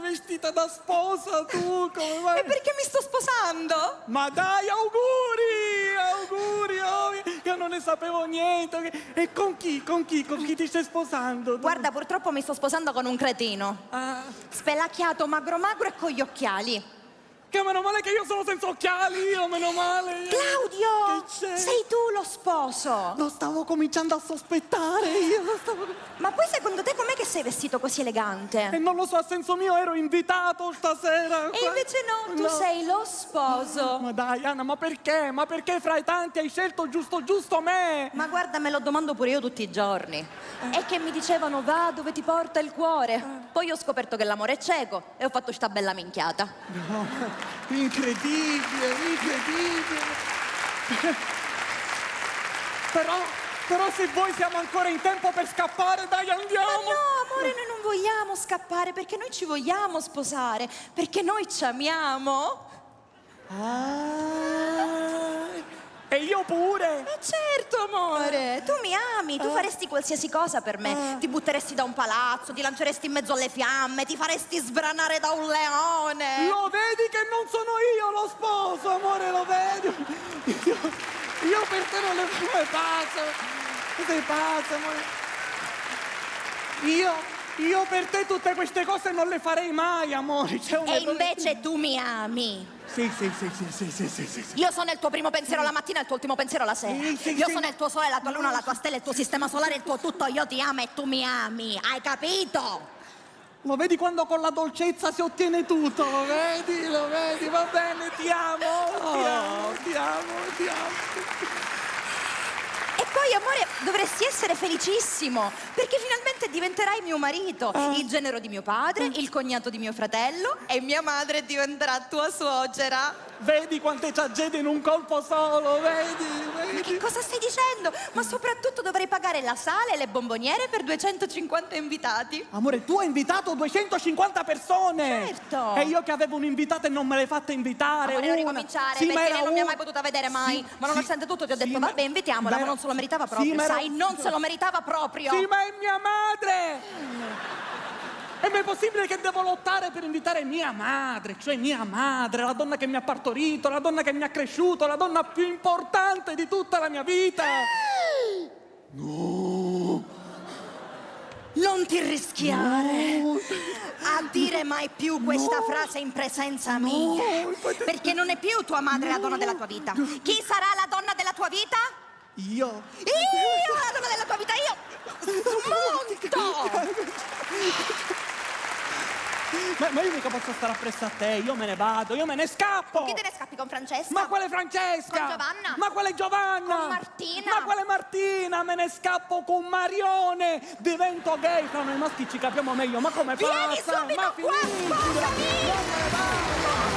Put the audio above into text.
vestita da sposa tu? Come mai? E perché mi sto sposando? Ma dai, auguri! Auguri, oh, io non ne sapevo niente. E con chi? Con chi ti stai sposando? Guarda, purtroppo mi sto sposando con un cretino. Ah, Spelacchiato, magro magro e con gli occhiali. che meno male che io sono senza occhiali, io meno male. Claudio, Che c'è? sei tu lo sposo. Lo stavo cominciando a sospettare, io lo stavo... Ma poi secondo te com'è che sei vestito così E elegante? non lo so, a senso mio ero invitato stasera. E invece no, tu sei lo sposo. Ma dai, Anna, ma perché? Ma perché fra i tanti hai scelto giusto me? Ma guarda, me lo domando pure io tutti i giorni. È che mi dicevano va dove ti porta il cuore. Poi ho scoperto che l'amore è cieco e ho fatto sta bella minchiata. No, incredibile, incredibile. Però se voi siamo ancora in tempo per scappare, dai, andiamo. Ma no, amore, noi non vogliamo scappare perché noi ci vogliamo sposare, perché noi ci amiamo. Ah, e io pure. Certo, amore, tu mi ami, tu faresti qualsiasi cosa per me. Ti butteresti da un palazzo, ti lanceresti in mezzo alle fiamme, ti faresti sbranare da un leone. Lo vedi che non sono io lo sposo, amore, lo vedi? Io per te non le fai pazzo. Sei pazzo, amore. Io per te tutte queste cose non le farei mai, amore. C'è un E errore. invece tu mi ami. Sì. Io sono il tuo primo pensiero la mattina e il tuo ultimo pensiero la sera. Sì, Io sì, sono il tuo sole, la tua luna, la tua stella, il tuo sistema solare, il tuo tutto. Io ti amo e tu mi ami. Hai capito? Lo vedi quando con la dolcezza si ottiene tutto, lo vedi, va bene, ti amo. E poi, amore, dovresti essere felicissimo, perché finalmente diventerai mio marito, il genero di mio padre, il cognato di mio fratello e mia madre diventerà tua suocera. Vedi quante tragedie in un colpo solo, vedi? Ma che cosa stai dicendo? Ma soprattutto dovrei pagare la sala e le bomboniere per 250 invitati. Amore, tu hai invitato 250 persone! Certo. E io che avevo un invitato e non me l'hai fatta invitare. Amore, non una. ricominciare, Sì, ma perché era lei non mi ha una. mai potuta vedere mai. Sì, Ma nonostante tutto ti ho detto, ma- vabbè, invitiamola, ma non se lo meritava Sì, proprio, ma era- sai? Non se lo meritava proprio. Sì, ma è mia madre! E ma è possibile che devo lottare per invitare mia madre, cioè mia madre, la donna che mi ha partorito, la donna che mi ha cresciuto, la donna più importante di tutta la mia vita? No! Non ti rischiare a dire mai più questa frase in presenza mia, perché non è più tua madre la donna della tua vita. Chi sarà la donna della tua vita? Io? Io, la donna della tua vita, io! Smonto! Ma io mica posso stare appresso a te, io me ne vado, io me ne scappo! Chi te ne scappi con Francesca? Ma quale Francesca? Con Giovanna? Ma quale Giovanna? Con Martina? Ma quale Martina? Me ne scappo con Marione! Divento gay, fra noi maschi ci capiamo meglio, ma come Vieni pazza? subito Ma qua, finiscila! sposami! Non me ne vado!